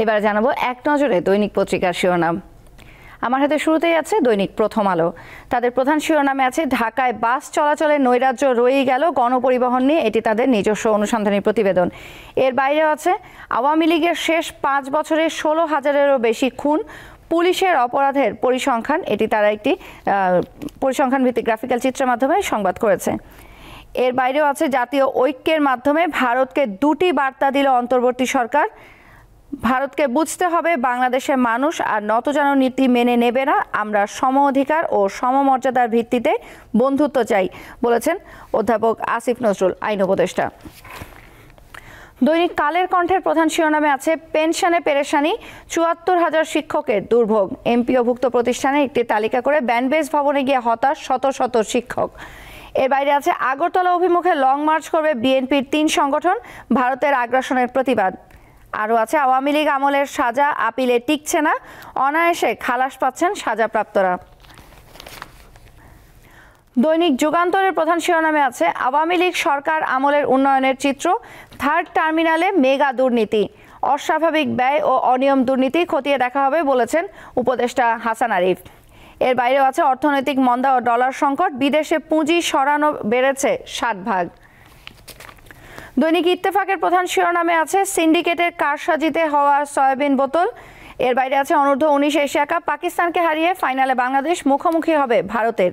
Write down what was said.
এবার জানাবো এক নজরে দৈনিক পত্রিকার শিরোনাম। আমার হাতে শুরুতেই আছে দৈনিক প্রথম আলো। তাদের প্রধান শিরোনামে আছে ঢাকায় বাস চলাচলে নৈরাজ্য রয়েই গেল, গণপরিবহন নিয়ে এটি তাদের নিজস্ব অনুসন্ধানী প্রতিবেদন। এর বাইরেও আছে আওয়ামী লীগের শেষ 5 বছরে 16,000-এরও বেশি খুন, পুলিশের অপরাধের পরিসংখ্যান, এটি তারা একটি পরিসংখ্যান ভিত্তিক গ্রাফিক্যাল চিত্রের মাধ্যমে সংবাদ করেছে। এর বাইরেও আছে জাতীয় ঐক্যের মাধ্যমে ভারতকে 2টি বার্তা দিল অন্তর্বর্তী সরকার। ভারতকে বুঝতে হবে বাংলাদেশের মানুষ আর নতজানু নীতি মেনে নেবে না, আমরা সম অধিকার ও সমমর্যাদার ভিত্তিতে বন্ধুত্ব চাই, বলেছেন অধ্যাপক আসিফ নজরুল, আইন উপদেষ্টা। দৈনিক কালের কণ্ঠের প্রধান শিরোনামে আছে পেনশনে পেরেশানি, 74,000 শিক্ষকের দুর্ভোগ। এমপিওভুক্ত প্রতিষ্ঠানে একটি তালিকা করে ব্যানবেজ ভবনে গিয়ে হতাশ শত শত শিক্ষক। এর বাইরে আছে আগরতলা অভিমুখে লং মার্চ করবে বিএনপির 3 সংগঠন, ভারতের আগ্রাসনের প্রতিবাদ। আরও আছে আওয়ামী লীগ আমলের সাজা আপিলে টিকছে না, অনায়াসে খালাস পাচ্ছেন সাজাপ্রাপ্তরা। দৈনিক যুগান্তরের প্রধান শিরোনামে আছে আওয়ামী লীগ সরকার আমলের উন্নয়নের চিত্র, 3rd টার্মিনালে মেগা দুর্নীতি, অস্বাভাবিক ব্যয় ও অনিয়ম দুর্নীতি খতিয়ে দেখা হবে, বলেছেন উপদেষ্টা হাসান আরিফ। এর বাইরেও আছে অর্থনৈতিক মন্দা ও ডলার সংকট, বিদেশে পুঁজি সরানো বেড়েছে 60 ভাগ। দৈনিক ইত্তেফাকের প্রধান শিরোনামে আছে সিন্ডিকেটের কারসাজিতে হওয়া সয়াবিন বোতল। এর বাইরে আছে অনূর্ধ্ব 19 এশিয়া কাপ, পাকিস্তানকে হারিয়ে ফাইনালে বাংলাদেশ মুখোমুখি হবে ভারতের।